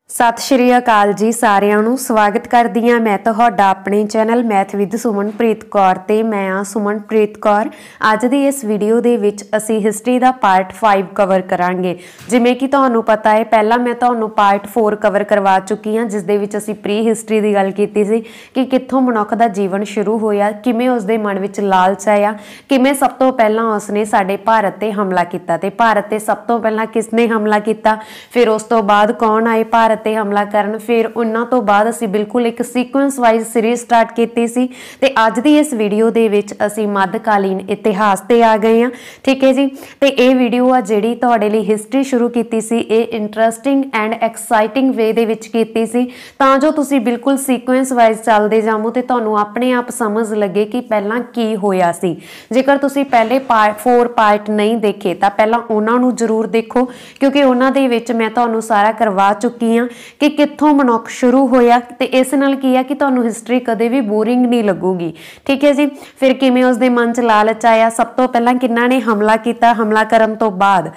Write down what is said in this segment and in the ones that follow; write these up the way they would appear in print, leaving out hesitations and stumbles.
सत श्री अकाल जी सारिਆਂ ਨੂੰ स्वागत करदी हां मैं तुहाडा अपने channel math with Sumanpreet Kaur ते मैं आ सुमनप्रीत कौर। अज दी इस वीडियो दे विच असीं हिस्टरी दा पार्ट 5 कवर करांगे। जिवें कि तुहानूं पता है पहला मैं तुहानूं पार्ट 4 कवर करवा चुकी हां, जिस दे विच असीं प्री हिस्टरी दी गल कीती सी कि कित्थों मनुख दा जीवन शुरू होया, किवें उसदे मन विच लालच आया, किवें सब तो पहलां उसने साडे भारत ते हमला कीता ते भारत ते सब तो पहलां किसने हमला कीता, फिर उस तो बाद कौन आए भारत ते हमला करन, फिर उन्हां तो बाद असीं बिल्कुल एक सीक्वेंस वाइज सीरीज स्टार्ट कीती सी ते अज दी इस वीडियो दे विच असीं मध्यकालीन इतिहास ते आ गए हां। ठीक है जी, ते ये वीडियो आ जिहड़ी तुहाडे लई हिस्टरी शुरू कीती सी ये इंटरस्टिंग एंड एक्साइटिंग वे दे विच कीती सी तां जो तुसीं बिल्कुल सीक्वेंस वाइज चलदे जावो ते तुहानूं अपने आप समझ लगे कि पहलां की होया सी। जेकर तुसीं पहले पार्ट 4 पार्ट नहीं देखे तां पहलां उहनां नूं जरूर देखो, क्योंकि उहनां दे विच मैं तुहानूं सारा करवा चुकी हां कि कित्थों मनुख शुरू होया ते इस नाल की है कि तुहानूं हिस्टरी कदे भी बोरिंग नहीं लगूगी। ठीक है जी, फिर किवें उसदे मन च लालच आया, सब तो पहलां किन्हां ने हमला कीता, हमला करन तो बाद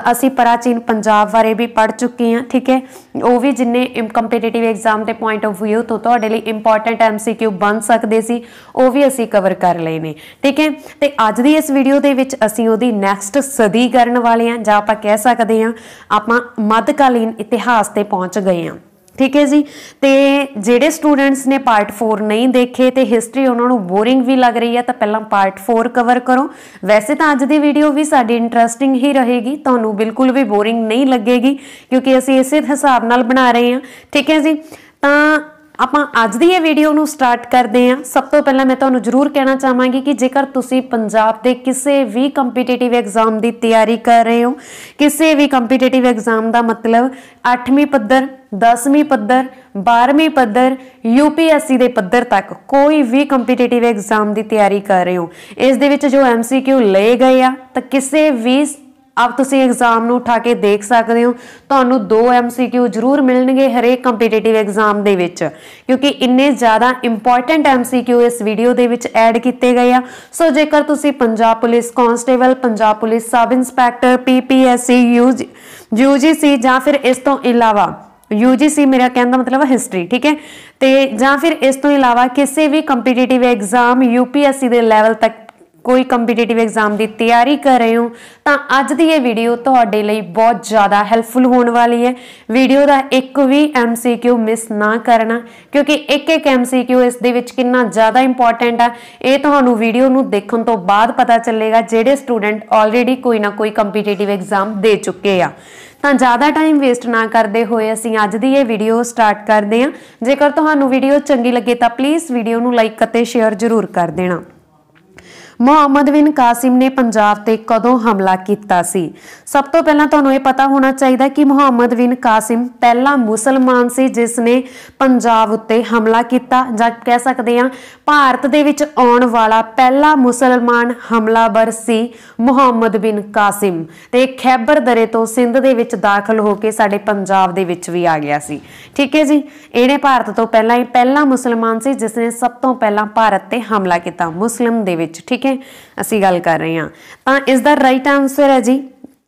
असीं प्राचीन पंजाब बारे भी पढ़ चुके हैं। ठीक है, वो भी जिन्ने कंपीटेटिव एग्जाम के पॉइंट ऑफ व्यू तो तुहाडे लई इंपॉर्टेंट MCQ बन सकदे सी, वो भी असीं कवर कर लए ने। ठीक है, ते अज दी इस वीडियो दे विच असीं ओहदी नैक्सट सदी करन वाले हां, जां आपां कह सकदे हां आपां मध्यकालीन इतिहास ते पहुंच गए हैं। ठीक है जी, तो जेडे स्टूडेंट्स ने पार्ट 4 नहीं देखे तो हिस्टरी उन्होंने बोरिंग भी लग रही है तो पहला पार्ट 4 कवर करो। वैसे तो अज की वीडियो भी साडी इंटरस्टिंग ही रहेगी, तो बिल्कुल भी बोरिंग नहीं लगेगी क्योंकि असीं इस हिसाब नाल बना रहे हैं। ठीक है जी, तो ਆਪਾਂ ਅੱਜ ਦੀ ਇਹ ਵੀਡੀਓ ਨੂੰ ਸਟਾਰਟ ਕਰਦੇ ਹਾਂ। ਸਭ ਤੋਂ ਪਹਿਲਾਂ ਮੈਂ ਤੁਹਾਨੂੰ ਜ਼ਰੂਰ ਕਹਿਣਾ ਚਾਹਾਂਗੀ ਕਿ ਜੇਕਰ ਤੁਸੀਂ ਪੰਜਾਬ ਦੇ ਕਿਸੇ ਵੀ ਕੰਪੀਟੀਟਿਵ ਐਗਜ਼ਾਮ ਦੀ ਤਿਆਰੀ ਕਰ ਰਹੇ ਹੋ, ਕਿਸੇ ਵੀ ਕੰਪੀਟੀਟਿਵ ਐਗਜ਼ਾਮ ਦਾ ਮਤਲਬ 8ਵੀਂ ਪੱਧਰ, 10ਵੀਂ ਪੱਧਰ, 12ਵੀਂ ਪੱਧਰ, UPSC ਦੇ ਪੱਧਰ ਤੱਕ ਕੋਈ ਵੀ ਕੰਪੀਟੀਟਿਵ ਐਗਜ਼ਾਮ ਦੀ ਤਿਆਰੀ ਕਰ ਰਹੇ ਹੋ, ਇਸ ਦੇ ਵਿੱਚ ਜੋ MCQ ਲਏ ਗਏ ਆ ਤਾਂ ਕਿਸੇ ਵੀ अब तुसीं एग्जाम नूं उठा के देख सकते हो, तुहानूं 2 MCQ जरूर मिलणगे हरेक कंपीटेटिव एग्जाम दे विच, क्योंकि इन्ने ज़्यादा इंपॉर्टेंट MCQ इस वीडियो दे विच ऐड किए गए आ। सो जेकर तुसीं Punjab police constable, Punjab police sub inspector, PPSC, UGC जां फिर इस तो इलावा UGC मेरा कहने का मतलब हिस्टरी, ठीक है, तो जां फिर इस तो इलावा किसी भी कंपीटेटिव एग्जाम UPSC के लैवल तक कोई कंपीटेटिव एग्जाम की तैयारी कर रहे हो तो अज की ये वीडियो तुहाडे लई बहुत ज़्यादा हैल्पफुल होने वाली है। वीडियो का एक भी MCQ मिस ना करना, क्योंकि एक एक MCQ इस दे विच कितना ज़्यादा इंपॉर्टेंट है ये तुहानूं वीडियो नूं देखण तो बाद पता चलेगा, जेडे स्टूडेंट ऑलरेडी कोई ना कोई कंपीटेटिव एग्जाम दे चुके हैं। तो ज़्यादा टाइम वेस्ट ना करते हुए असीं अज की ये वीडियो स्टार्ट करते हैं। जेकर तुहानूं वीडियो चंगी लगे तो प्लीज़ वीडियो नूं लाइक अते शेयर जरूर कर देना। मुहम्मद बिन कासिम ने पंजाब ते कदों हमला किया सी? सब तो पहला तुहानूं ये पता होना चाहिए कि मुहम्मद बिन कासिम पहला मुसलमान सी जिसने पंजाब उत्ते हमला किया, जां कह सकते हैं भारत दे विच आउण वाला पहला मुसलमान हमलावर सी मुहम्मद बिन कासिम, ते खैबर दरे तो सिंध दे विच दाखिल होकर साडे पंजाब दे विच भी आ गया सी। ठीक है जी, इहने भारत तो पहला ही पहला मुसलमान सी जिसने सब तो पहला भारत ते हमला किया मुस्लिम दे विच। ठीक है, असी गल कर रहे हैं तो इसका राइट आंसर है जी,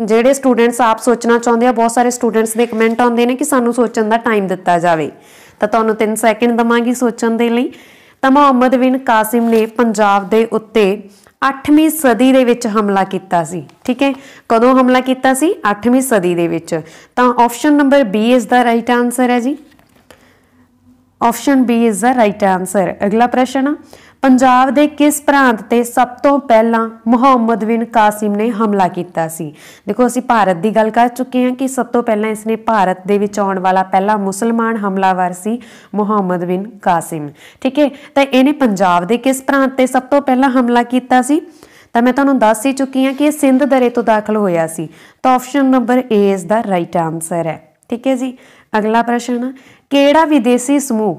जेडे स्टूडेंट्स आप सोचना चाहते हैं, बहुत सारे स्टूडेंट्स के कमेंट आते हैं कि सानू सोचने का टाइम दिता जाए, तो तुहानू 3 सैकेंड देवांगी सोचने के लिए। तो मुहम्मद बिन कासिम ने पंजाब के उत्ते 8वीं सदी दे विच हमला किया सी। ठीक है, कदों हमला किया सी? 8वीं सदी दे विच। तो option number B is the right answer है जी, option B is the right answer. अगला प्रश्न, पंजाब दे किस प्रांत ते सब तो पहला मुहम्मद बिन कासिम ने हमला किया सी? देखो असीं भारत की गल कर चुके हैं कि सब तो पहला इसने भारत दे विच आउण वाला पहला मुसलमान हमलावर सी मुहम्मद बिन कासिम। ठीक है, तो इहने पंजाब दे किस प्रांत ते सब तो पहला हमला किया सी? तो मैं तुहानूं दस ही चुकी हाँ कि सिंध दरे तो दाखिल होया सी, तो option number A is the right answer है। ठीक है जी, अगला प्रश्न, किहड़ा विदेशी समूह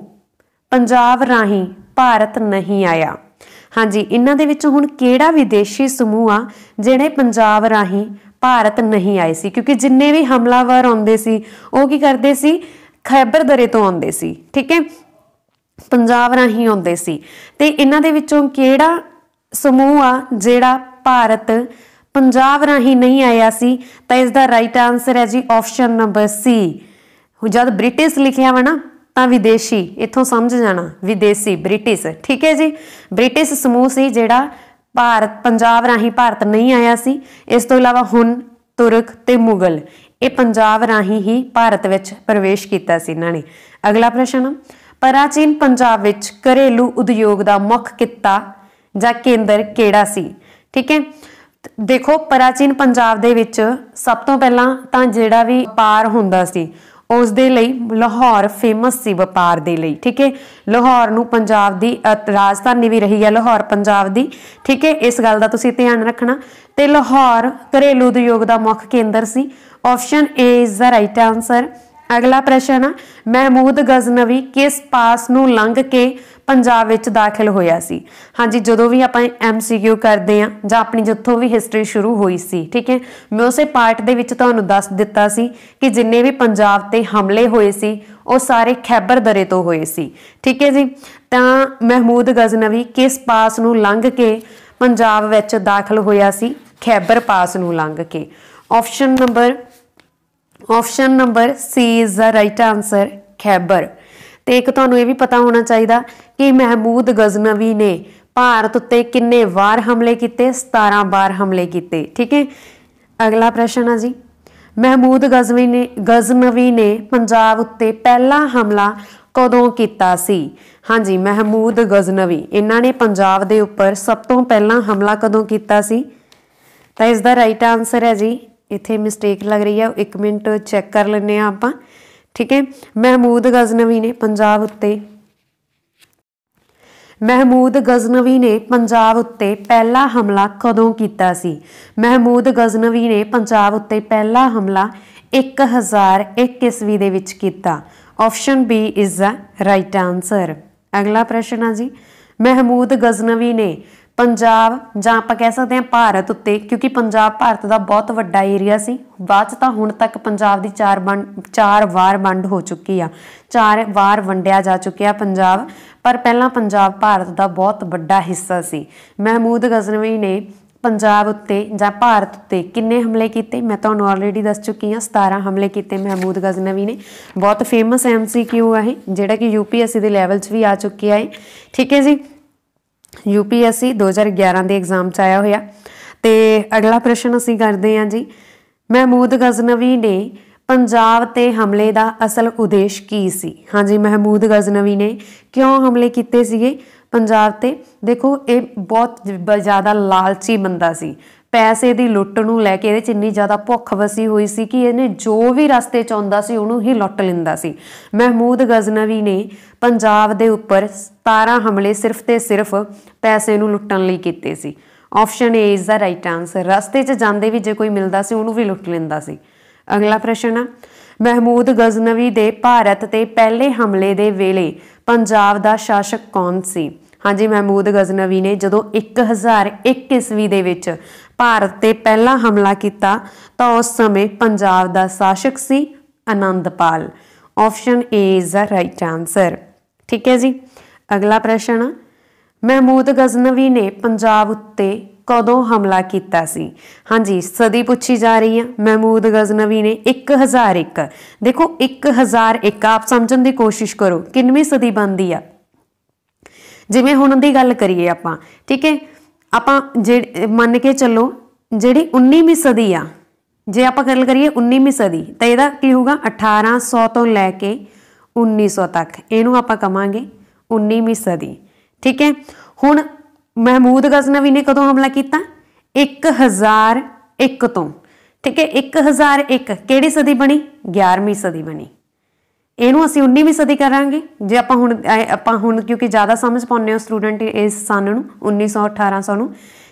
पंजाब राही भारत नहीं आया? हाँ जी, इन्हां दे विचों हुण किहड़ा विदेशी समूह आ जिहड़े पंजाब राही भारत नहीं आए सी? क्योंकि जिन्ने भी हमलावर आउंदे सी वो की करदे सी, खैबर दरे तो आउंदे सी। ठीक है, पंजाब राही आउंदे सी, ते इन्हां दे विचों किहड़ा समूह आ जिहड़ा भारत पंजाब राही नहीं आया सी? तो इसका राइट आंसर है जी ऑप्शन नंबर C, जब ब्रिटिश लिखिया वा ना तो विदेशी, इथों समझ जाना विदेशी ब्रिटिश, ठीक है जी। ब्रिटिश समूह से जिहड़ा भारत पंजाब राही भारत नहीं आया सी। इस तो इलावा हुन तुरक ते मुगल ये पंजाब राही ही भारत विच प्रवेश किया सी इन्हां ने। अगला प्रश्न, प्राचीन पंजाब विच घरेलू उद्योग का मुख किता जां केंद्र किहड़ा सी? ठीक है, देखो प्राचीन पंजाब दे विच सब तो पहला तां जिहड़ा भी व्यापार हुंदा सी उस दे लई लाहौर फेमस सी व्यापार दे लई। ठीक है, लाहौर नूं पंजाब दी राजधानी भी रही है, लाहौर पंजाब दी। ठीक है, इस गल दा तुसीं ध्यान रखना। ते लाहौर घरेलू उद्योग का मुख केंद्र सी। Option A is the right answer. अगला प्रश्न, महमूद गजनवी किस पास नूं लंघ के पंजाब विच दाखिल होया सी? हाँ जी, जदों भी आपां MCQ करते हैं जां अपनी जिथों भी हिस्टरी शुरू हुई सी, ठीक है, मैं उसे पार्ट दे विच तुहानूं दस दिता सी कि जिन्ने भी पंजाब ते हमले होए सी वो सारे खैबर दरे तो होए सी। ठीक है जी, तां महमूद गजनवी किस पास नूं लंघ के पंजाब विच दाखिल होया सी? खैबर पास नूं लंघ के। Option number C is the right answer, Khyber. तो एक तुहानूं ये भी पता होना चाहिए कि महमूद गजनवी ने भारत उत्ते किन्ने वार हमले किए? 17 बार हमले किए। ठीक है, अगला प्रश्न है जी, महमूद गजनवी ने पंजाब उत्ते पहला हमला कदों किया सी? हाँ जी, महमूद गजनवी इन्हां ने पंजाब दे उपर सब तो पहला हमला कदों किया सी? तो इसका राइट आंसर है जी, इत्थे मिसटेक लग रही है, 1 मिनट चैक कर लें आपां। ठीक है, महमूद गजनवी ने पंजाब उत्ते पहला हमला कदों किया सी? महमूद गजनवी ने पंजाब उत्ते पहला हमला 1001 ईस्वी दे विच कीता। Option B is the right answer. अगला प्रश्न है जी, महमूद गजनवी ने पंजाब जां आपां कह सकते हैं भारत उत्ते, क्योंकि पंजाब भारत का बहुत वड्डा एरिया सी, बाद तां हुण तक पंजाब की 4 वार वंड हो चुकी आ, 4 वार वंडिया जा चुकिया पंजाब, पर पहला पंजाब भारत का बहुत वड्डा हिस्सा सी। महमूद गजनवी ने पंजाब उत्ते जां भारत उत्ते किन्ने हमले किए? मैं तुहानूं ऑलरेडी दस चुकी हाँ, 17 हमले किए महमूद गजनवी ने। बहुत फेमस MCQ है जिहड़ा कि UPSC के लैवल भी आ चुकी है। ठीक है जी, UPSC 2011 के एग्जाम च आया होया। तो अगला प्रश्न असीं करते हैं जी, महमूद गजनवी ने पंजाब ते हमले का असल उद्देश की सी? हाँ जी, महमूद गजनवी ने क्यों हमले किए सीगे पंजाब ते? देखो ये बहुत ज़्यादा लालची बंदा सी, पैसे की लुੱਟ नूं लैके इहदे च इन्नी ज़्यादा भुख वसी हुई सी कि इहने जो भी रस्ते च आउंदा सी उहनूं ही लुੱਟ लैंदा सी। महमूद गजनवी ने पंजाब दे उपर 17 हमले सिर्फ ते सिर्फ पैसे नूं लुੱਟਣ लई कीते सी। Option A is the right answer. रस्ते च जांदे भी जे कोई मिलदा सी उहनूं भी लुੱਟ लैंदा सी। अगला प्रश्न, महमूद गजनवी दे भारत ते पहले हमले दे वेले पंजाब दा शासक कौन सी? हाँ जी, महमूद गजनवी ने जदों 1001 ईस्वी दे विच भारत ते पहला हमला किया तो उस समय पंजाब दा शासक सी Anandpal. Option A is the right answer. ठीक है जी, अगला प्रश्न, महमूद गजनवी ने पंजाब उत्ते कदों हमला किया सी? हाँ जी, सदी पूछी जा रही है। महमूद गजनवी ने 1001, देखो 1001 आप समझण की कोशिश करो किनवीं सदी बनती आ, जिवें हुण दी गल करिए आपां। ठीक है, आपां मन के चलो जिहड़ी 19वीं सदी आ, जे आपां गल करिए 19वीं सदी तो इहदा की होगा 1800 तो लैके 1900 तक, इहनूं आपां कहांगे 19वीं सदी। ठीक है, हुण महमूद गजनवी ने कदों हमला किया? 1001 तो। ठीक है, 1001 किहड़ी सदी बनी? 11वीं सदी बनी। इहनूं असीं 19वीं सदी करांगे जे आपां हुण क्योंकि ज़्यादा समझ पाउने हो स्टूडेंट इस सन नूं 1900 1800 नूं।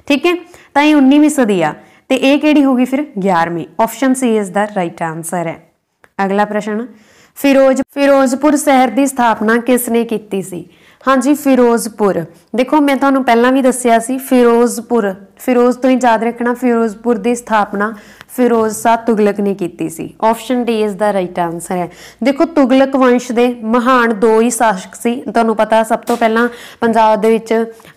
ठीक है, तां ये 19वीं सदी आ ते इह किहड़ी होगी फिर? 11वीं। Option C is the right answer है। अगला प्रश्न, फिरोजपुर शहर की स्थापना किसने की सी? हाँ जी, फिरोजपुर। देखो मैं तुहानूं पहलां भी दस्सिया सी फिरोजपुर फिरोज तो ही याद रखना, फिरोजपुर की स्थापना फिरोज शाह तुगलक ने की सी। Option D is the right answer है। देखो तुगलक वंश के महान दो ही शासक सी, तुहानूं पता सब तो पहला पंजाब दे विच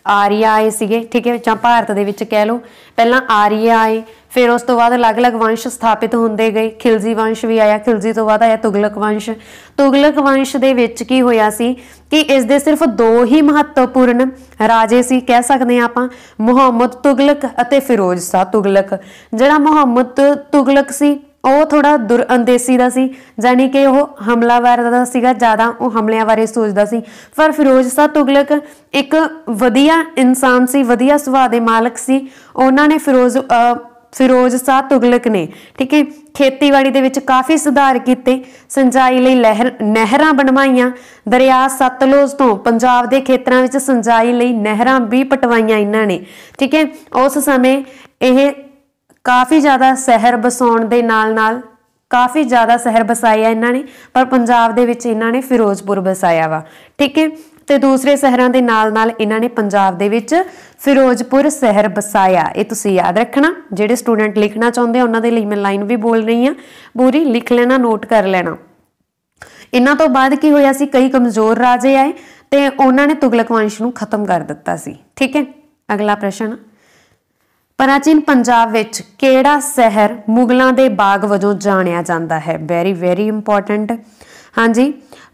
आर्य आए सीगे, ठीक है, जां भारत दे विच कह लो पहला आर्य आए, फिर उस तो बाद अलग अलग वंश स्थापित होंदे गए, खिलजी वंश भी आया, खिलजी तो बाद आया तुगलक वंश। तुगलक वंश दे विच की होया सी कि इस दे सिर्फ दो ही महत्वपूर्ण राजे सी, कह सकते हैं आपां मुहम्मद तुगलक अते फिरोज शाह तुगलक। जिहड़ा मुहम्मद तुगलक सी ਉਹ थोड़ा दुरअंदेसी ਦਾ ਸੀ, जानी कि ਉਹ हमलावर ਦਾ ਸੀਗਾ, ज़्यादा ਉਹ ਹਮਲਿਆਂ ਬਾਰੇ ਸੋਚਦਾ ਸੀ। पर फिरोज शाह तुगलक एक वधिया इंसान सी, वधिया सुभाਅ ਦੇ मालक सी। ਉਹਨਾਂ ने फिरोज शाह तुगलक ने, ठीक है, खेतीबाड़ी ਦੇ ਵਿੱਚ काफ़ी सुधार किए, ਸਿੰਜਾਈ ਲਈ ਨਹਿਰਾਂ ਬਣਵਾਈਆਂ, दरिया सतलुज तो पंजाब के खेतरां ਵਿੱਚ ਸਿੰਜਾਈ ਲਈ ਨਹਿਰਾਂ भी पटवाइयां इन्हां ने, ठीक है। उस समय ਇਹ काफ़ी ज़्यादा शहर बसाउण दे नाल काफ़ी ज़्यादा शहर बसाया इन्होंने, पर पंजाब दे विच इन्होंने फिरोजपुर बसाया वा, ठीक है। तो दूसरे शहरों के नाल इन्होंने पंजाब दे विच फिरोजपुर शहर बसाया। ये तुसीं याद रखना, जिहड़े स्टूडेंट लिखना चाहुंदे उन्हां दे लई मैं लाइन भी बोल रही हाँ, पूरी लिख लेना, नोट कर लेना। इन्हां तो बाद की होया सी, कई कमज़ोर राजे आए तो उन्होंने तुगलक वंश नूं खत्म कर दिता सी, ठीक है। अगला प्रश्न, प्राचीन पंजाब विच किहड़ा शहर मुगलों के बाग वजों जानिया जाता है? Very very important. हाँ जी,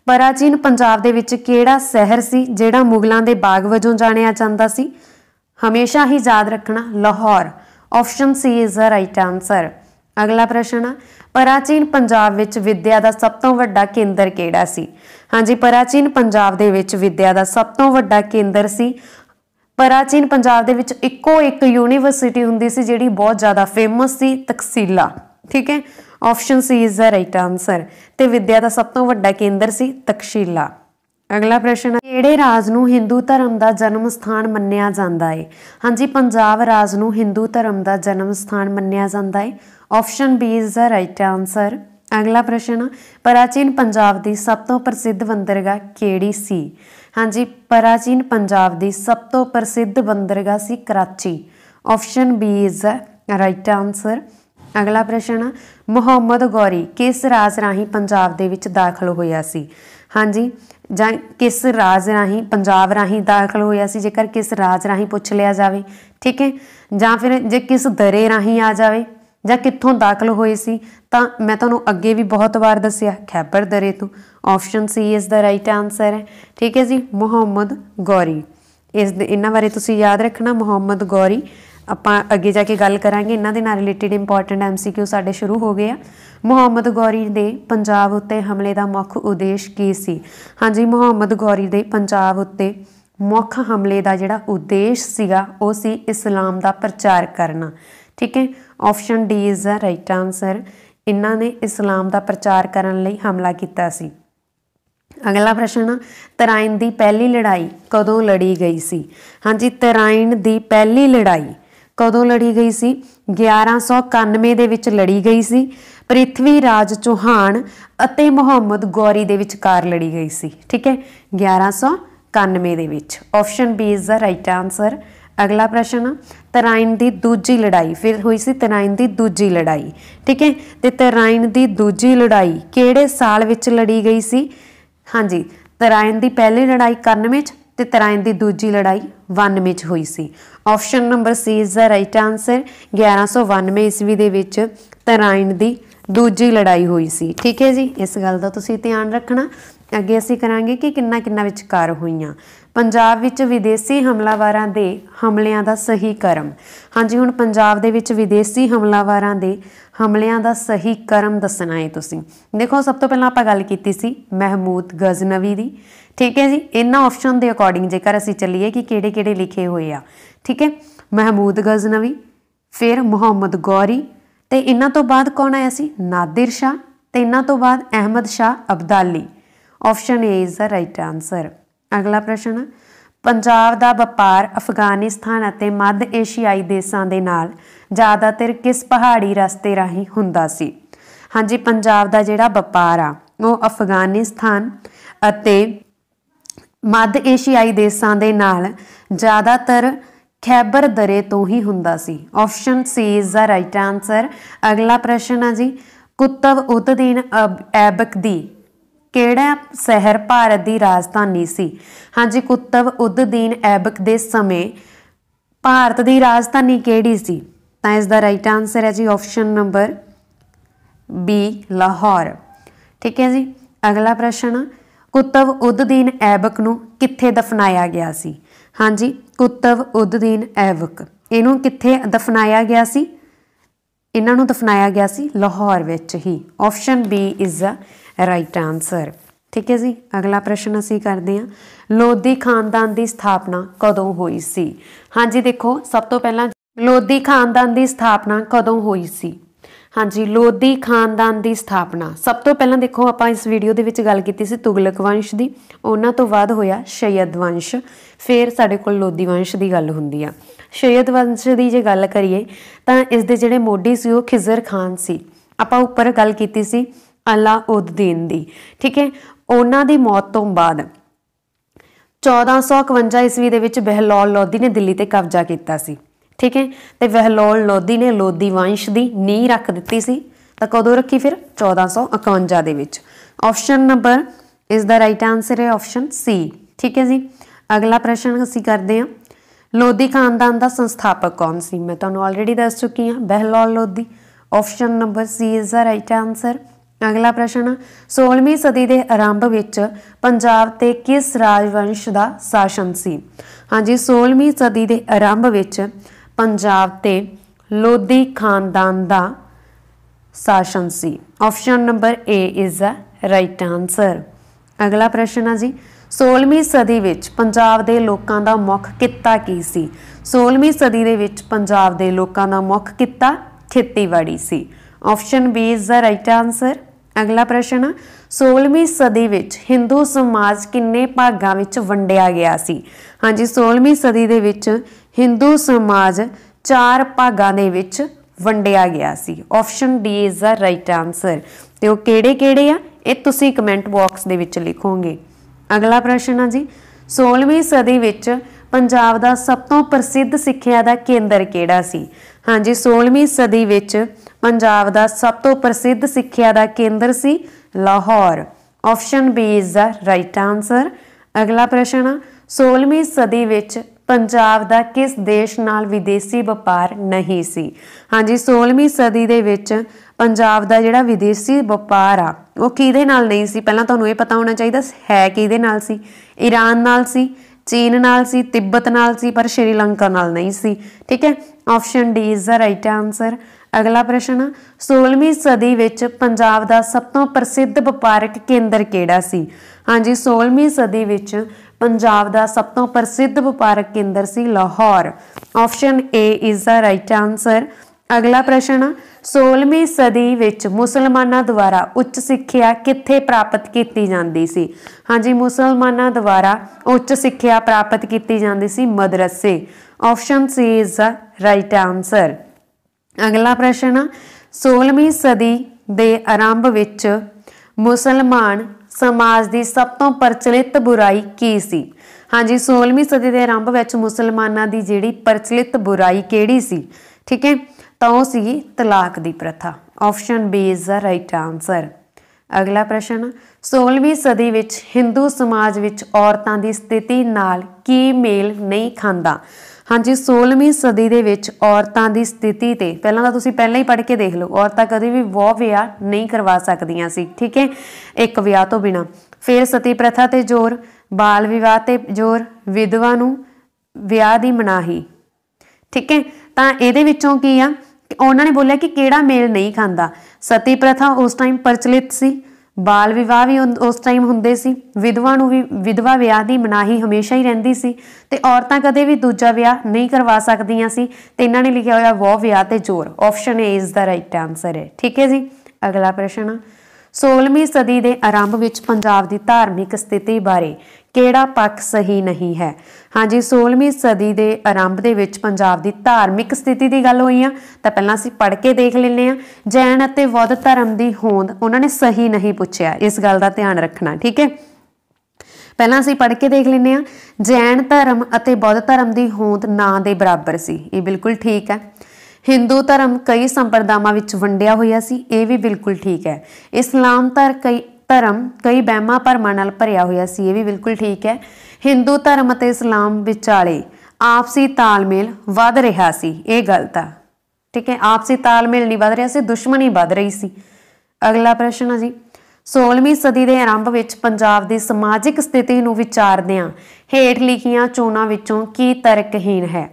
प्राचीन पंजाब दे विच किहड़ा शहर सी जिहड़ा मुगलों के बाग वजों जानिया जाता सी? हमेशा ही याद रखना, Lahore. Option C is the right answer. अगला प्रश्न, प्राचीन पंजाब विच विद्या का सब तो वड्डा केंद्र किहड़ा सी? हाँ जी, प्राचीन पंजाब दे विच विद्या का सब तो वड्डा केंद्र सी। प्राचीन पंजाब दे विच इक्को एक यूनीवर्सिटी हुंदी सी जिहड़ी बहुत ज़्यादा फेमस सी, तकसीला, ठीक है। Option C is the right answer. ते विद्या का सब तो वड्डा केंद्र सी तकशीला। अगला प्रश्न, किहड़े राज नूं हिंदू धर्म का जन्म स्थान मन्निया जाता है? हाँ जी, पंजाब राज नूं हिंदू धर्म का जन्म स्थान मन्निया जाता है। Option B is the right answer. अगला प्रश्न, प्राचीन पंजाब की सब तो प्रसिद्ध बंदरगाह किहड़ी सी? हाँ जी, प्राचीन पंजाब की सब तो प्रसिद्ध बंदरगाह सी Karachi. Option B is the right answer. अगला प्रश्न, मुहम्मद गौरी किस राज राही पंजाब दे विच दाखल होया सी? हाँ जी, जां किस राज राही पंजाब राही दाखल होया सी, जेकर किस राज राही पूछ लिया जाए, ठीक है, जां फिर जे किस दरे राही आ जाए जां कित्थों दाखल होए सी, तां मैं तुहानूं अगे भी बहुत बार दस्सिया खैबर दरे तो। Option C is the right answer है, ठीक है जी, मुहम्मद गौरी। इस इन्हां बारे तुसीं याद रखना, मुहम्मद गौरी। आपां अगे जाके गल करांगे इन्हां दे नाल रिलेटेड इंपॉर्टेंट MCQ साडे शुरू हो गए। मुहम्मद गौरी दे पंजाब उत्ते हमले का मुख उद्देश की सी? हाँ जी, मुहम्मद गौरी दे पंजाब उत्ते मुख हमले का जिहड़ा उद्देश सीगा वो सी इस्लाम का प्रचार करना, ठीक है। Option D is the right answer. इन्हां ने इस्लाम का प्रचार करने लई हमला किया सी। अगला प्रश्न, तराइन की पहली लड़ाई कदों लड़ी गई सी? हाँ जी, तराइन की पहली लड़ाई कदों लड़ी गई सी? 1191 दे विच लड़ी गई सी। पृथ्वी राज चौहान अते मुहम्मद गौरी दे विचकार लड़ी गई सी, ठीक है, 1191 दे विच। Option B is the right answer. अगला प्रश्न, तराइन की दूजी लड़ाई फिर हुई सी तराइन की दूजी लड़ाई, ठीक है, तो तराइन की दूजी लड़ाई किहड़े साल विच लड़ी गई सी? हाँ जी, तराइन की पहली लड़ाई 91 ते तराइन की दूजी लड़ाई 92 हुई सी। Option number C is the right answer. 1192 ईस्वी दे विच तराइन की दूजी लड़ाई हुई सी, ठीक है जी। इस गल का तुसीं ध्यान रखना। अगे असीं करांगे कि किन्ना किन्ना विचकार होईयां। पंजाब विच विदेशी हमलावरां दे हमलियां दा सही क्रम। हाँ जी, हुण पंजाब दे विच विदेशी हमलावरां दे हमलियां दा सही क्रम दसना है तुसीं। देखो, सब तो पहलां आपां गल कीती सी महमूद गजनवी दी, ठीक है जी। इन्हां ऑप्शन के अकॉर्डिंग जेकर असीं चलीए कि किहड़े किहड़े लिखे हुए आ, ठीक है, महमूद गजनवी, फिर मुहम्मद गौरी, तो इन्हां तो बाद कौन आया सी? नादिर शाह, तो इन्हां तो बाद Ahmad Shah Abdali. Option A is the right answer. अगला प्रश्न, पंजाब का व्यापार अफगानिस्तान और मध्य एशियाई देशों के नाल ज़्यादातर किस पहाड़ी रस्ते राही हुंदा सी? हाँ जी, पंजाब का जिहड़ा व्यापार आ वो अफगानिस्तान और मध्य एशियाई देशों के नाल ज़्यादातर खैबर दरे तो ही हुंदा सी। Option C is the right answer. अगला प्रश्न है जी, कुतुब उद दीन ऐबक दी ਕਿਹੜਾ शहर भारत की राजधानी सी। हाँ जी, कुतुब उद दीन ऐबक दे समय भारत की राजधानी किहड़ी सी? तो इसका राइट आंसर है जी ऑप्शन नंबर बी लाहौर। ठीक है जी। अगला प्रश्न, कुतुब उद दीन ऐबक नूं कित्थे दफनाया गया सी? हाँ जी, कुतुब उद दीन ऐबक इनू कित्थे दफनाया गया सी? इन्हां नूं दफनाया गया सी लाहौर विच ही। Option B is the right answer. ठीक है जी। अगला प्रश्न असीं करते हैं, लोधी खानदान की स्थापना कदों हुई सी? हाँ जी, देखो सब तो पहला लोधी खानदान की स्थापना कदों हुई सी? हाँ जी, लोधी खानदान की स्थापना सब तो पहला देखो आपां इस वीडियो दे विच गल कीती सी तुगलक वंश की, उन्हां तो बाद होया शयद वंश, फिर साडे कोल लोधी वंश की गल हुंदी आ। शयद वंश की जे गल करिए तां इस दे जिहड़े मोढी सी ओह खिज़र खान सी। आपां उपर गल कीती सी अलाउद्दीन दी। ठीक है, उन्हां दी मौत तो बाद 1451 ईस्वी दे विच बहलौल लोधी ने दिल्ली ते कब्जा किया सी। ठीक है, तो बहलौल लोधी ने लोधी वंश की नींह रख दी सी। तो कदों रखी? फिर 1451 दे विच। ऑप्शन नंबर इस दा राइट आंसर है ऑप्शन सी। ठीक है जी। अगला प्रश्न असीं करते हैं, लोधी खानदान का संस्थापक कौन सी? मैं तुहानूं ऑलरेडी दस चुकी हाँ, Bahlol Lodhi. Option number C is the right answer. अगला प्रश्न, 16वीं सदी के आरंभ विच पंजाब ते किस राजवंश का शासन सी? हाँ जी, 16वीं सदी के आरंभ विच पंजाब ते लोधी खानदान का शासन सी। Option number A is the right answer. अगला प्रश्न है जी, 16वीं सदी विच पंजाब के लोगों का मुख कित्ता की सी? 16वीं सदी दे विच पंजाब के लोगों का मुख कित्ता खेतीबाड़ी सी। Option B is the right answer. अगला प्रश्न, 16वीं सदी विच हिंदू समाज किन्ने भागां विच वंडिया गया सी? हाँ जी, 16वीं सदी दे विच हिंदू समाज 4 भागां दे विच वंडिया गया सी। Option D is the right answer. ते वो किहड़े-किहड़े आ ये तुसीं कमेंट बॉक्स दे विच लिखोगे। अगला प्रश्न है जी, 16वीं सदी विच पंजाब दा सब तो प्रसिद्ध सिੱਖਿਆ ਦਾ केंद्र किहड़ा सी? हाँ जी, 16वीं सदी विच पंजाब दा सब तो प्रसिद्ध सिੱਖਿਆ ਦਾ केंद्र सी Lahore. Option B is the right answer. अगला प्रश्न, 16वीं सदी विच पंजाब दा किस देश नाल विदेशी व्यापार नहीं सी? हाँ जी, 16वीं सदी दे विच पंजाब दा जिहड़ा विदेशी व्यापार आ वो किहदे नाल नहीं सी? पहलां तुहानूं ये पता होना चाहिए है किहदे नाल सी? ईरान नाल सी, चीन नाल सी, तिब्बत नाल सी, पर श्रीलंका नाल नहीं सी। ठीक है, option D is the right answer. अगला प्रश्न, 16वीं सदी विच पंजाब दा सब तो प्रसिद्ध व्यापारक केंद्र किहड़ा सी? हाँ जी, 16वीं सदी विच पंजाब दा सब तो प्रसिद्ध व्यापारक केंद्र सी Lahore. Option A is the right answer. अगला प्रश्न, 16वीं सदी विच मुसलमानां द्वारा उच्च सिੱਖਿਆ कित्थे प्राप्त की जाती सी? हाँ जी, मुसलमानां द्वारा उच्च सिੱਖਿਆ प्राप्त की जाती सी मदरसे। Option C is the right answer. अगला प्रश्न, 16वीं सदी के आरंभ विच मुसलमान समाज की सब तो प्रचलित बुराई की सी? हाँ जी, 16वीं सदी के आरंभ विच मुसलमानां की जिहड़ी प्रचलित बुराई किहड़ी सी? ठीक है, तो वो सी तलाक की प्रथा। Option B is the right answer. अगला प्रश्न, 16वीं सदी विच हिंदू समाज विच औरतां की स्थिति नाल की मेल नहीं खांदा? हाँ जी, 16वीं सदी दे विच औरतां की स्थिति ते पहलां तां तुसीं पहलां ही पढ़ के देख लो, औरतां कभी भी वह विआह नहीं करवा सकदियां सी। ठीक है, एक विआह तो बिना। फिर सती प्रथा ते जोर, बाल विवाह ते जोर, विधवा नूं विआह दी मनाही। ठीक है, तां इहदे विचों की आ उन्होंने बोलिया कि किहड़ा मेल नहीं खांदा? सती प्रथा उस टाइम प्रचलित सी, बाल विवाह भी उस टाइम हुंदे सी, विधवा नूं भी विधवा विआह की मनाही हमेशा ही रहिंदी सी, ते औरतां कदे भी दूजा विआह नहीं करवा सकदियां सी, ते इन्हां ने लिखिया होया वह विआह ते जोर। Option A is the right answer है। ठीक है जी। अगला प्रश्न, 16वीं सदी के आरंभ विच पंजाब की धार्मिक स्थिति बारे किहड़ा पक्ष सही नहीं है? हाँ जी, 16वीं सदी के आरंभ दे विच पंजाब की धार्मिक स्थिति की गल हुई आ, तो पहलां असीं पढ़ के देख लैंदे आ। जैन अते बौद्ध धर्म की होंद उन्होंने सही नहीं पूछिया, इस गल का ध्यान रखना। ठीक है, ਪਹਿਲਾਂ ਅਸੀਂ पढ़ के देख लेने जैन धर्म ਅਤੇ बौद्ध धर्म की होंद ना ਦੇ बराबर सी, ये बिल्कुल ठीक है। हिंदू धर्म कई संप्रदायां विच वंडिया होया सी, ये भी बिल्कुल ठीक है। इस्लाम धर्म कई वहमां भरमां नाल भरिया होया सी, ये भी बिल्कुल ठीक है। हिंदू धर्म ਅਤੇ इस्लाम विचाले आपसी तालमेल वध रहा सी, ये गलत है, ठीक है। आपसी तालमेल नहीं वध रहा सी, दुश्मनी वध रही सी। अगला प्रश्न है जी, 16वीं सदी के आरंभ विच पंजाब की समाजिक स्थिति नूं विचारदिआं हेठ लिखियां चोणां विचों की तर्कहीन है।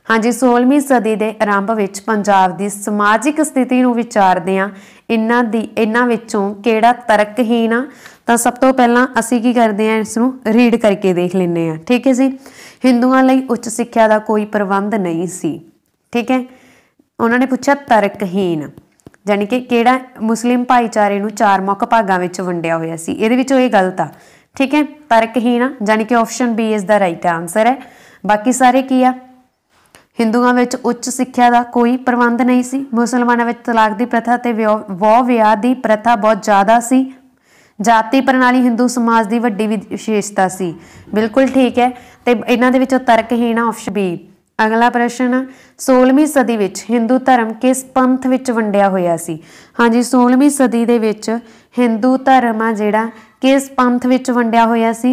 हाँ जी, 16वीं सदी के आरंभ विच पंजाब की समाजिक स्थिति नूं विचारदिआं इन्हां विचों किहड़ा तर्कहीन आ? तो सब तो पहला असीं की करते हैं, इसनूं रीड करके देख लैंदे आ, ठीक है जी। हिंदुआं लई उच्च सिक्ख्या का कोई प्रबंध नहीं सी, ठीक है। उन्होंने पूछा तर्कहीन, जानी कि किहड़ा मुस्लिम भाईचारे नूं 4 मुख भागां विच वंडिया होया सी, इहदे विचों ये गलत आ, ठीक है। तर्कहीन जानी कि option B is the right answer है। बाकी सारे की आ, हिंदुआं विच उच्च सिक्ख्या का कोई प्रबंध नहीं सी, मुसलमानां विच तलाक की प्रथा ते वह विआह की प्रथा बहुत ज़्यादा सी, जाति प्रणाली हिंदू समाज की वड्डी विशेषता सी, बिल्कुल ठीक है। तो इन्हां दे विचों तर्कहीन ऑप्शन बी। अगला प्रश्न, 16वीं सदी विच हिंदू धर्म किस पंथ विच वंडिया होया सी? हाँ जी, 16वीं सदी दे विच हिंदू धर्म आ जिहड़ा किस पंथ विच वंडिया होया सी?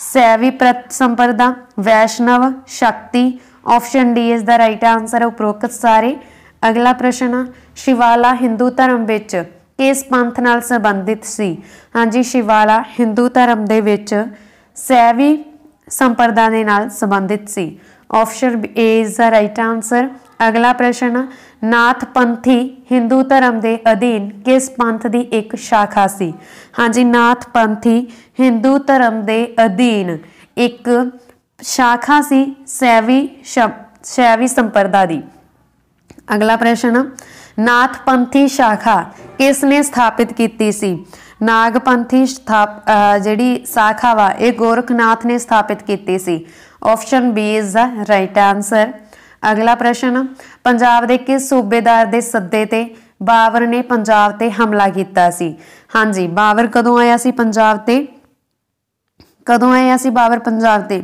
सैवी संप्रदा, वैष्णव, शक्ति। Option D is the right answer, उपरोक्त सारे। अगला प्रश्न, शिवाला हिंदू धर्म विच किस पंथ नाल संबंधित सी? हाँ जी, शिवाला हिंदू धर्म दे विच सैवी संप्रदा दे नाल संबंधित सी। Option A is the right answer. अगला प्रश्न, नाथपंथी हिंदू धर्म के अधीन किस पंथ की एक शाखा सी? हाँ जी, नाथपंथी हिंदू धर्म के अधीन एक शाखा सी शैवी संप्रदा दी। अगला प्रश्न, नाथपंथी शाखा किसने स्थापित की सी? नागपंथी जिहड़ी शाखा वा ये गोरखनाथ ने स्थापित की सी। Option B is the right answer. अगला प्रश्न, पंजाब के किस सूबेदार के सद्दे ते बाबर ने पंजाब ते हमला किया सी? हाँ जी, बाबर कदों आया सी पंजाब ते? कदों आया सी बाबर पंजाब ते?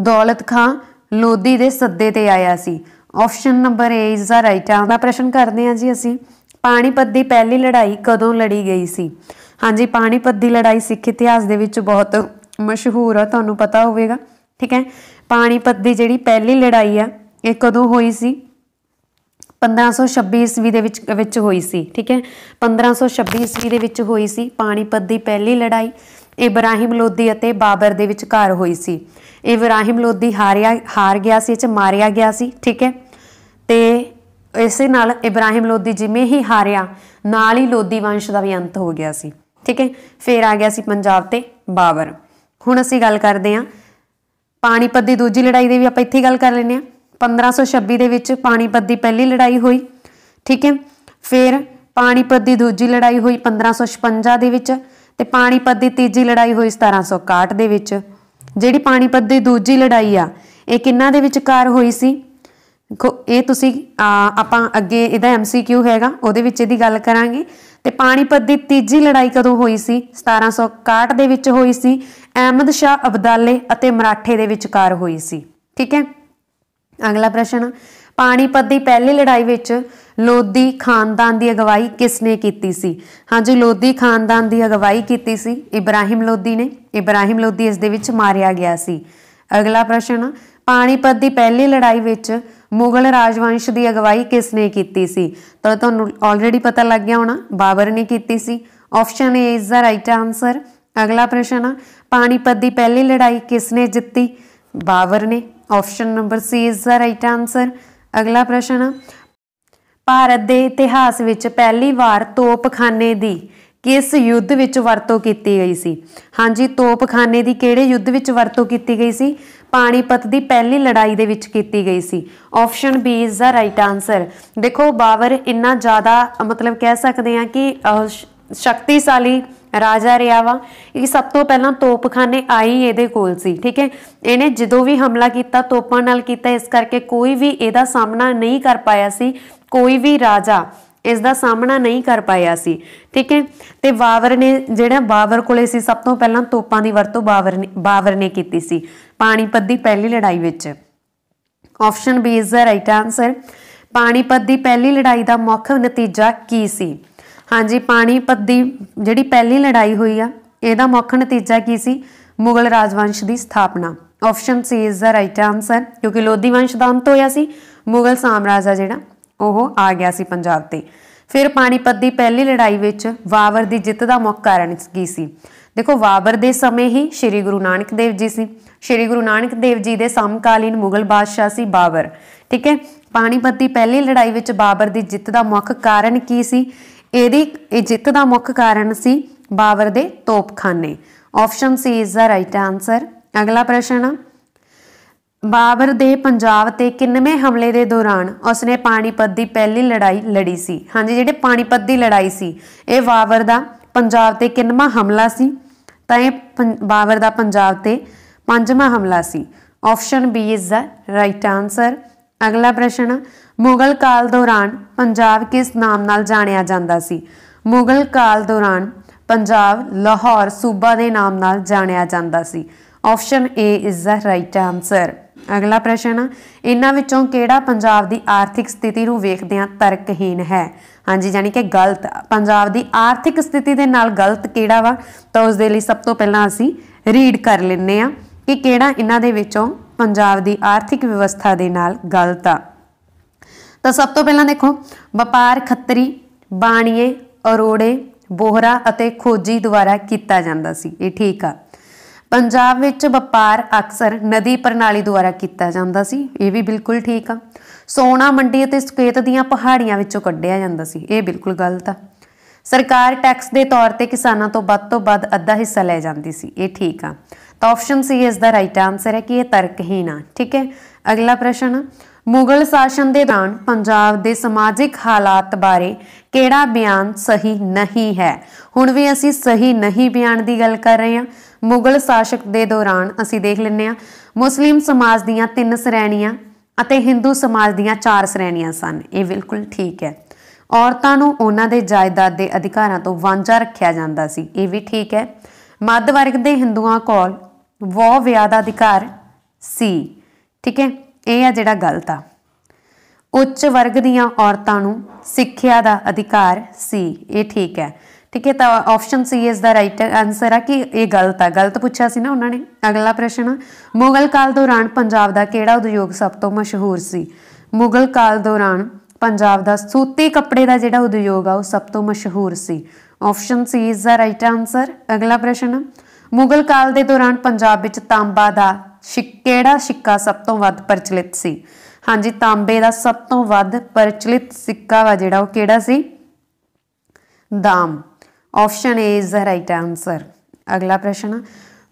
दौलत खां लोधी के सद्दे ते आया सी। Option number A is the right answer. प्रश्न करते हैं जी असी, पानीपत की पहली लड़ाई कदों लड़ी गई सी? हाँ जी, पानीपत की लड़ाई सिख इतिहास दे विच बहुत मशहूर है, तुहानूं पता होवेगा, ठीक है। पानीपत की जिहड़ी पहली लड़ाई आ ये कदों हुई सी? 1526 ईस्वी दे विच हुई सी, ठीक है। 1526 ईस्वी दे विच हुई सी पानीपत की पहली लड़ाई। इब्राहिम लोधी अते बाबर दे विचकार हुई सी। इब्राहिम लोधी हार गया सी, मारिया गया सी, ठीक है। तो इस नाल इब्राहिम लोधी जिमें ही हारिया नाल ही लोधी वंश का भी अंत हो गया सी, ठीक है। फिर आ गया सी पंजाब ते बाबर। हुण असीं गल करदे हां पानीपत की दूजी लड़ाई की भी आप इत्थे गल कर लें। 1526 दे विच पानीपत की पहली लड़ाई हुई, ठीक है। फिर पानीपत की दूजी लड़ाई हुई 1556 दे विच, ते पानीपत की तीजी लड़ाई हुई 1761 दे विच। जिहड़ी पानीपत की दूजी लड़ाई आ ये किन्हां दे विचकार हुई सी? ये तुसीं आपां अगे इहदा MCQ हैगा उहदे विच इहदी गल करांगे। ते पानीपत की तीजी लड़ाई कदों हुई सी? 1761 दे विच हुई सी। अहमद शाह अब्दाले अते मराठे दे विचकार हुई सी, ठीक है। अगला प्रश्न, पानीपत की पहली लड़ाई विच लोधी खानदान की अगवाई किसने की सी? हाँ जी, लोधी खानदान की अगवाई की सी इब्राहिम लोधी ने। इब्राहिम लोधी इस दे विच मारिया गया सी। अगला प्रश्न, पानीपत की पहली लड़ाई विच मुगल राजवंश की अगवाई किसने की सी? तो तुहानूं ऑलरेडी पता लग गया होना, बाबर ने की सी। Option A is the right answer. अगला प्रश्न, पानीपत की पहली लड़ाई किसने जित्ती? बाबर ने। Option number C is the right answer. अगला प्रश्न, भारत के इतिहास विच पहली बार तोपखाने की किस युद्ध विच वरतों की गई सी? हाँ जी, तोपखाने की किहड़े युद्ध विच वरतों की गई सी? पानीपत की पहली लड़ाई दे विच की गई सी। Option B is the right answer. देखो बाबर इन्ना ज़्यादा मतलब कह सकते हैं कि शक्तिशाली राजा रहा वा, ये सब तो पहला तोपखाने आई ये कोल सी, ठीक है। इन्हें जो भी हमला किया तोपां नाल किया, इस करके कोई भी इहदा सामना नहीं कर पाया सी। कोई भी राजा इस दा सामना नहीं कर पाया सी। ठीक है, तो बाबर ने जिहड़ा बाबर कोले सी सब तो पहलां तोपां दी वरतों बाबर ने कीती सी पानीपत दी पहली लड़ाई विच। Option B is the right answer. Panipat दी पहली लड़ाई का मुख नतीजा की सी? हाँ जी, पानीपत दी जिहड़ी पहली लड़ाई हुई आ इहदा मुख नतीजा की सी? मुगल राजवंश की स्थापना। Option C is the right answer, क्योंकि लोधी वंश का अंत होया सी, मुगल साम्राज्य जिहड़ा ओह आ गया सी पंजाब ते। फिर पानीपत की पहली लड़ाई विच बाबर की जित का मुख कारण की सी? देखो, बाबर के समय ही श्री गुरु नानक देव जी सी। श्री गुरु नानक देव जी के समकालीन मुगल बादशाह सी बाबर। ठीक है, पानीपत की पहली लड़ाई विच बाबर की जित का मुख कारण की सी? इहदी जित का मुख कारण सी बाबर के तोपखाने। Option C is the right answer. अगला प्रश्न, बाबर दे पंजाब ते किन्नवें हमले के दौरान उसने पानीपत की पहली लड़ाई लड़ी सी? हाँ जी, जिहड़ी पानीपत की लड़ाई सी ये बाबर का पंजाब ते किन्नवां हमला सी? तां ये बाबर का पंजाब ते पंजवां हमला सी। Option B is the right answer. अगला प्रश्न, मुगल काल दौरान पंजाब किस नाम नाल जानिया जांदा सी? मुगल काल दौरान पंजाब लाहौर सूबा के नाम नाल जानिया जांदा सी। Option A is the right answer. अगला प्रश्न, इन्हां विचों किहड़ा पंजाब की आर्थिक स्थिति नूं वेखदिआं तर्कहीन है? हाँ जी, यानी कि गलत। पंजाब की आर्थिक स्थिति के नाल गलत किहड़ा वा? तो उस दे लई सब तो पहलां असीं रीड कर लैंदे आ कि किहड़ा इन्हां दे विचों पंजाब की आर्थिक व्यवस्था के नाल गलत आ। तो सब तो पहलां देखो, व्यापार खत्तरी, बाणीए, अरोड़े, बोहरा अते खोजी द्वारा किया जाता सी। ये ठीक आ। पंजाब विच व्यापार अक्सर नदी प्रणाली द्वारा किया जाता सी। ये भी बिल्कुल ठीक आ। सोना मंडी अते सकेत दीआं पहाड़ियां विचों कढ़िया जाता सी। ये बिल्कुल गलत आ। सरकार टैक्स के तौर पर किसानों तो वध अद्धा हिस्सा लै जाती सी। ये ठीक आ। तो option C is the right answer है कि यह तर्कहीन आ। ठीक है, अगला प्रश्न, मुगल शासन के दौरान पंजाब के समाजिक हालात बारे किहड़ा बयान सही नहीं है? हुण भी असीं सही नहीं बयान की गल कर रहे हैं। मुगल शासक के दौरान असीं देख लैंदे आ मुस्लिम समाज दीआं 3 श्रेणियां अते हिंदू समाज दीआं 4 श्रेणियां सन। ये बिल्कुल ठीक है। औरतां नूं उन्हां दे जायदाद के अधिकारां तो वांझा रखिया जांदा सी। ये भी ठीक है। मध्य वर्ग के हिंदुआं कोल वह विआह दा अधिकार सी। ठीक है, यह आ जिहड़ा गलत आ। उच्च वर्ग दीआं औरतां नूं सिੱਖਿਆ दा अधिकार सी। ये ठीक है। ठीक है, तो option C is the right answer है कि ये गलत है। गलत पूछा सी ना उन्होंने। अगला प्रश्न, मुगल काल दौरान पंजाब का किहड़ा उद्योग सब तो मशहूर सी? मुगल काल दौरान पंजाब का सूती कपड़े का जिहड़ा उद्योग आ वो सब तो मशहूर सी। Option C is the right answer. अगला प्रश्न, मुगल काल के दौरान पंजाब विच तांबा का किहड़ा सिक्का सब तो वध प्रचलित सी? हाँ जी, तांबे का सब तो वध प्रचलित सिक्का वा जिहड़ा वो किहड़ा सी? दाम। Option A is the right answer. अगला प्रश्न,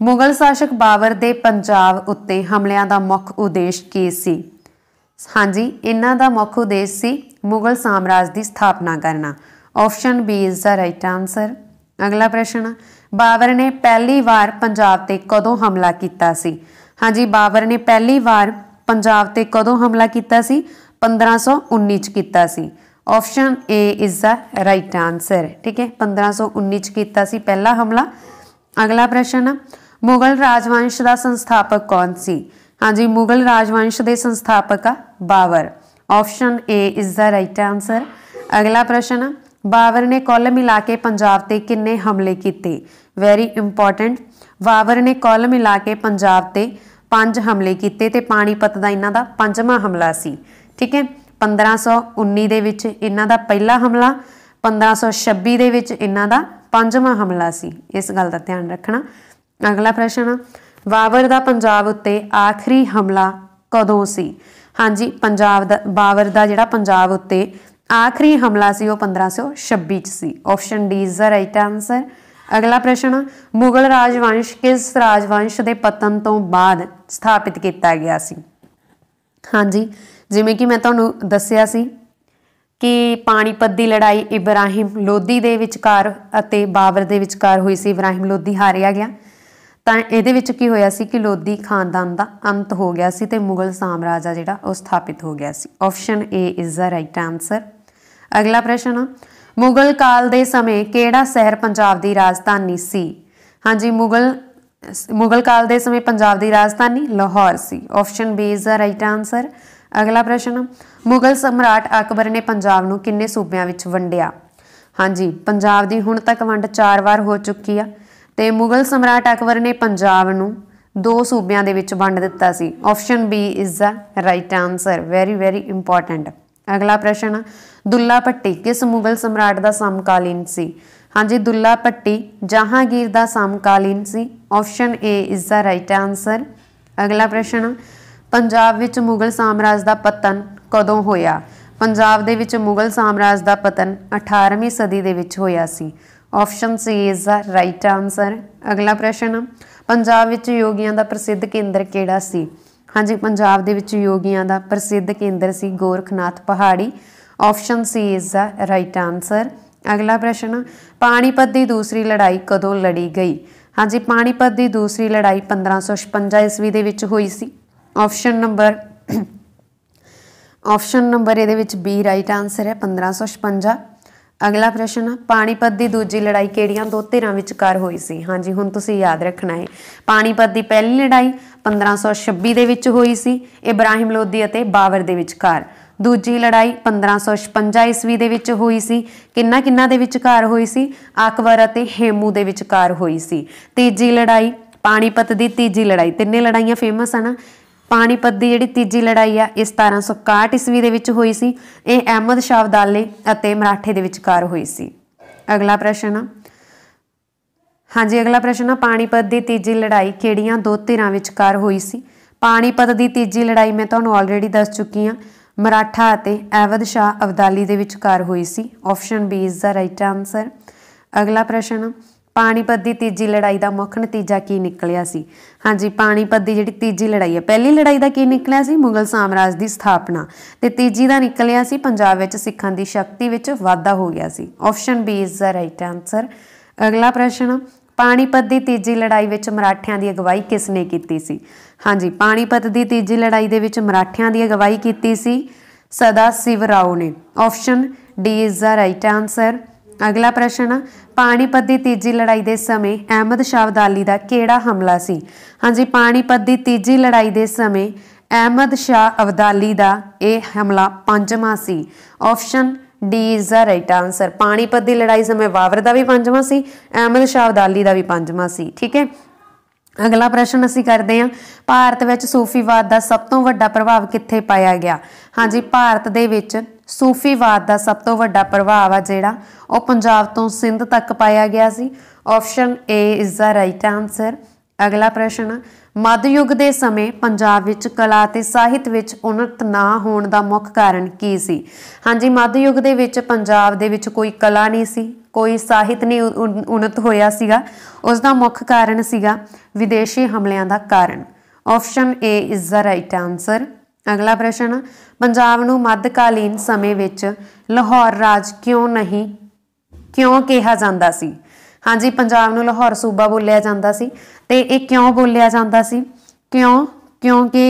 मुगल शासक बाबर दे पंजाब उत्ते हमलियां दा मुख उद्देश की सी? हाँ जी, इन्हां दा मुख उद्देश सी मुगल साम्राज्य की स्थापना करना। Option B is the right answer. अगला प्रश्न, बाबर ने पहली बार पंजाब ते कदों हमला किया सी? हाँ जी, बाबर ने पहली बार पंजाब ते कदों हमला किया सी? 1519 च किया सी। Option A is the right answer. ठीक है, 1519 च किया सी पहला हमला। अगला प्रश्न, मुगल राजवंश का संस्थापक कौन सी? हाँ जी, मुगल राजवंश के संस्थापक Babur. Option A is the right answer. अगला प्रश्न, बाबर ने कुल मिला के पंजाब ते किन्ने हमले किए? Very important. बाबर ने कुल मिला के पंजाब ते 5 हमले किए ते पानीपत का इन्हां दा 5वां हमला सी। ठीक है, 1519 दे विच इन्हां दा पहला हमला, 1526 दे विच इन्हां दा 5वां हमला सी। इस गल का ध्यान रखना। अगला प्रश्न, बाबर का पंजाब उत्ते आखिरी हमला कदों सी? हाँ जी, पंजाब दा बाबर का जिहड़ा पंजाब उत्ते आखिरी हमला सी वो 1526 च सी। Option D is the right answer. अगला प्रश्न, मुगल राजवंश किस राजवंश के पतन तो बाद स्थापित किया गया सी? हाँ जी, जिवें कि मैं तुहानूं दस्सिया सी कि पानीपत की लड़ाई इब्राहिम लोधी के विचकार अते बाबर के विचकार हुई सी। इब्राहिम लोधी हारिया गया तो ये की होया सी कि लोधी खानदान का अंत हो गया सी ते मुगल साम्राज्य जिहड़ा वो स्थापित हो गया सी। Option A is the right answer. अगला प्रश्न, मुगल काल के समय किहड़ा शहर पंजाब की राजधानी सी? हाँ जी, मुगल काल के समय पंजाब की राजधानी लाहौर सी। Option B is the right answer. अगला प्रश्न, मुगल सम्राट अकबर ने पंजाब नूं किन्ने सूबियां विच वंडिया? हाँ जी, पंजाब की हुण तक वंड 4 बार हो चुकी है तो मुगल सम्राट अकबर ने पंजाब नूं 2 सूबियां दे विच वंड दिता सी। Option B is the right answer, very very important. अगला प्रश्न, दुल्ला भट्टी किस मुगल सम्राट का समकालीन सी? हाँ जी, दुल्ला भट्टी जहांगीर का समकालीन सी। Option A is the right answer. अगला प्रश्न, पंजाब विच मुगल साम्राज्य का पतन कदों होया? पंजाब दे विच मुगल साम्राज्य का पतन 18वीं सदी दे विच होया सी। Option C is the right answer. अगला प्रश्न, पंजाब विच योगियां दा प्रसिद्ध केंद्र किहड़ा सी? हाँ जी, पंजाब दे विच योगियां दा प्रसिद्ध केंद्र सी गोरखनाथ पहाड़ी। Option C is the right answer. अगला प्रश्न, पानीपत की दूसरी लड़ाई कदों लड़ी गई? हाँ जी, पानीपत की दूसरी लड़ाई 1556 ईस्वी दे विच होई सी। ऑप्शन नंबर ये बी राइट आंसर है, 1556। अगला प्रश्न, पानीपत की दूजी लड़ाई किहड़ियां 2 धिरां विचकार होई सी? हाँ जी, हुण तुसीं याद रखना है, पानीपत की पहली लड़ाई 1526 दे विच होई सी, इब्राहिम लोधी अते बाबर दे विचकार। दूजी लड़ाई 1556 ईस्वी दे विच होई सी, किन्ना किन्ना दे विचकार होई सी? अकबर अते हेमू दे विचकार होई सी। तीजी लड़ाई पानीपत की तीजी लड़ाई, तिन्ने लड़ाइयां फेमस है ना। पानीपत की जिहड़ी तीजी लड़ाई आ 1761 ईस्वी दे विच होई सी, यह अहमद शाह अब्दाली अते मराठे दे विचकार होई सी। अगला प्रश्न, हाँ जी, अगला प्रश्न, पानीपत की तीजी लड़ाई किहड़ियां 2 धिरां विचकार होई सी? पानीपत की तीजी लड़ाई मैं तुहानूं ऑलरेडी दस चुकी हाँ, मराठा अते अहमद शाह अब्दाली दे विचकार होई सी। Option B is the right answer. अगला प्रश्न, पानीपत की तीजी लड़ाई का मुख नतीजा की निकलिया सी? हाँ जी, पानीपत की जिहड़ी तीजी लड़ाई है, पहली लड़ाई का की निकलिया सी? मुगल साम्राज्य की स्थापना, ते तीजी का निकलिया सी पंजाब विच सिखां की शक्ति विच वाधा हो गया सी। Option B is the right answer. अगला प्रश्न, पानीपत की तीजी लड़ाई विच मराठियां की अगवाई किसने की सी? हाँ जी, पानीपत की तीजी लड़ाई दे विच मराठियां की अगवाई की सी सदा शिव राव ने। Option D is the right answer. अगला प्रश्न, पानीपत की तीजी लड़ाई के समय अहमद शाह अब्दाली का किहड़ा हमला सी? हाँ जी, पानीपत की तीजी लड़ाई के समय अहमद शाह अब्दाली का यह हमला 5वां सी। Option D is the right answer. Panipat की लड़ाई समय बाबर का भी 5वां सी, अहमद शाह अब्दाली का भी 5वां सी। ठीक है, अगला प्रश्न असीं करते हैं, भारत में सूफीवाद का सब तो वड्डा प्रभाव कित्थे पाया गया? हाँ जी, भारत दे विच सूफीवाद का सब तो वड्डा प्रभाव आ जिहड़ा वो पंजाब तो सिंध तक पाया गया सी। Option A is the right answer. अगला प्रश्न, मध्ययुग के समय पंजाब विच कला ते साहित्य विच उन्नत ना होने का मुख्य कारण की सी? हाँ जी, मध्ययुग दे विच पंजाब दे विच कोई कला नहीं सी, कोई साहित्य नहीं उन्नत होया सीगा। उसका मुख्य कारण सीगा विदेशी हमलियां दा कारण। Option A is the right answer. अगला प्रश्न, पंजाब नूं मध्यकालीन समय विच लाहौर राज क्यों कहा जाता सी? हाँ जी, पंजाब नूं लाहौर सूबा बोलिया जाता सी, ते इह क्यों बोलिया जाता सी? क्योंकि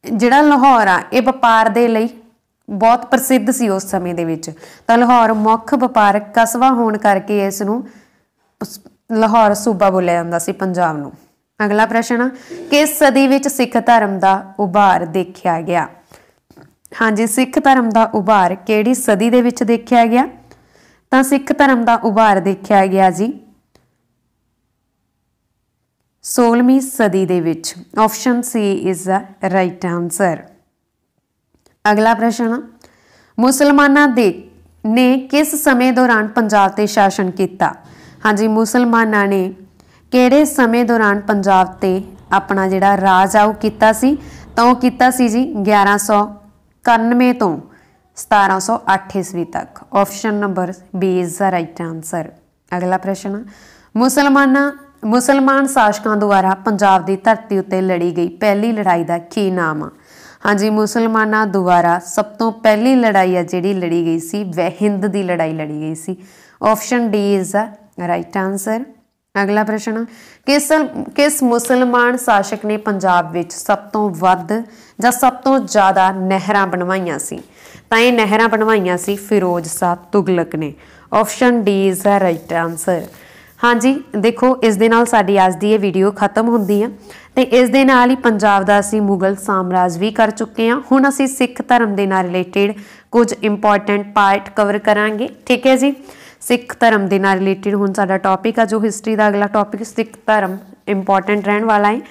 जिहड़ा लाहौर आ इह व्यापार दे लई बहुत प्रसिद्ध सी उस समय दे विच, तां लाहौर मुख्य व्यापारक कस्बा होण करके इस नूं लाहौर सूबा बोलिया जाता सी पंजाब नूं। अगला प्रश्न, किस सदी विच सिख धर्म का उभार देखा गया? हाँ जी, सिख धर्म का उभार किहड़ी सदी दे विच देखा गया? तां सिख धर्म का उभार देखा गया जी 16वीं सदी दे विच। Option C is the right answer. अगला प्रश्न, मुसलमानां ने किस समय दौरान पंजाब ते शासन किया? हाँ जी, मुसलमानां ने किहड़े समय दौरान पंजाब ते अपना जिहड़ा राज आ कीता सी? तां ओह कीता सी जी 1191 तो 1708 ईस्वी तक। Option number B is the right answer. अगला प्रश्न, मुसलमान शासकों द्वारा पंजाब की धरती उत्ते लड़ी गई पहली लड़ाई का की नाम? हाँ जी, मुसलमानों द्वारा सब तो पहली लड़ाई है जिहड़ी लड़ी गई सी वह हिंद की लड़ाई लड़ी गई सी। Option D is the right answer. अगला प्रश्न, किस मुसलमान शासक ने पंजाब विच सब तो वध जां सब तो ज़्यादा नहरां बनवाइयां सी? ਤਾਂ ਇਹ ਨਹਿਰਾਂ ਬਣਵਾਈਆਂ ਸੀ ਫਿਰੋਜ਼ ਸ਼ਾਹ ਤੁਗਲਕ ਨੇ। Option D is the right answer. हाँ जी देखो इस दे नाल साडी अज दी ये वीडियो खत्म होंदी है तो इस दे नाल ही पंजाब दा असीं मुगल साम्राज भी कर चुके हैं। हुण असीं सिख धर्म दे नाल रिलेटेड कुछ इंपॉर्टेंट पार्ट कवर करांगे। ठीक है जी, सिख धर्म दे नाल रिलेटेड हुण साडा टॉपिक आ जो हिस्टरी दा अगला टॉपिक सिख धर्म इंपॉर्टेंट रहण वाला है।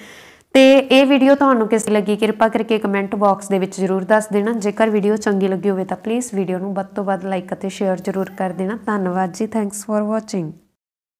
तो ये वीडियो तुहानूं किस लगी किरपा करके कमेंट बॉक्स दे विच जरूर दस देना। जेकर वीडियो चंगी लगी होवे तां प्लीज़ वीडियो नूं वध तों वध लाइक अते शेयर जरूर कर देना। धन्नवाद जी, थैंक्स फॉर वॉचिंग।